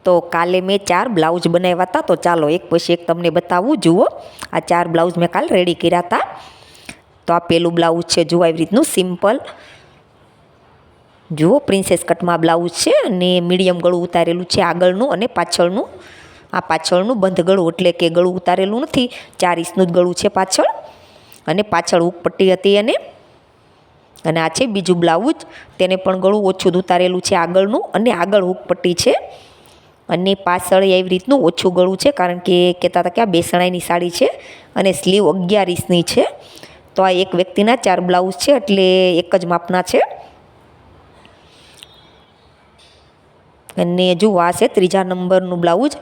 તો કાલે મેં 4 બ્લાઉઝ બનાવ્યા હતા, તો ચાલો એક પછી એક તમને બતાવું. જુઓ, આ 4 બ્લાઉઝ મેં કાલે રેડી કર્યા હતા. તો આ પહેલું બ્લાઉઝ છે, જુઓ આવી રીતનું સિમ્પલ. જુઓ પ્રિન્સેસ કટમાં બ્લાઉઝ છે અને મીડિયમ ગળું ઉતારેલું છે આગળનું અને પાછળનું. આ પાછળનું બંધ ગળું, એટલે કે ગળું ઉતારેલું નથી, 4 ઇંચનું જ ગળું છે પાછળ. અને પાછળ હૂક પટ્ટી હતી. અને આ છે બીજું બ્લાઉઝ, તેને પણ ગળું ઓછું જ ઉતારેલું છે આગળનું અને આગળ હૂક પટ્ટી છે. અને પાછળ એવી રીતનું ઓછું ગળું છે, કારણ કે કહેતા હતા કે આ બેસણાઈની સાડી છે અને સ્લીવ 11 ઇંચની છે. તો આ એક વ્યક્તિના 4 બ્લાઉઝ છે, એટલે એક જ માપના છે. અને જુઓ, આ છે 3જા નંબરનું બ્લાઉઝ,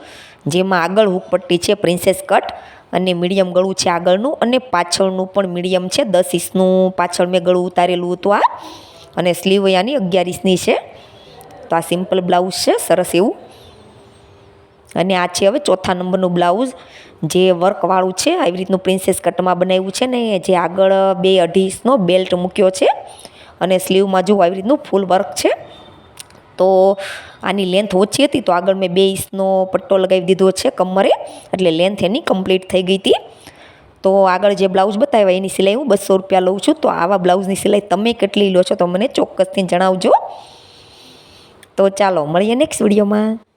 જેમાં આગળ હૂક પટ્ટી છે પ્રિન્સેસ કટ અને મીડિયમ ગળું છે આગળનું અને પાછળનું પણ મીડિયમ છે. 10 ઇંચનું પાછળ મેં ગળું ઉતારેલું હતું આ, અને સ્લીવ આની 11 ઇંચની છે. તો આ સિમ્પલ બ્લાઉઝ છે, સરસ એવું. અને આ છે હવે 4થા નંબરનું બ્લાઉઝ, જે વર્કવાળું છે. આવી રીતનું પ્રિન્સેસ કટમાં બનાવ્યું છે ને, જે આગળ 2-2.5 ઇંચનો બેલ્ટ મૂક્યો છે અને સ્લીવમાં જુઓ આવી રીતનું ફૂલ વર્ક છે. તો આની લેન્થ ઓછી હતી, તો આગળ મેં 2 ઇંચનો પટ્ટો લગાવી દીધો છે કમરે, એટલે લેન્થ એની કમ્પ્લીટ થઈ ગઈ હતી. તો આગળ જે બ્લાઉઝ બતાવ્યા એની સિલાઈ હું 200 રૂપિયા લઉં છું. તો આવા બ્લાઉઝની સિલાઈ તમે કેટલી લો છો તો મને ચોક્કસથી જણાવજો. તો ચાલો મળીએ નેક્સ્ટ વિડીયોમાં.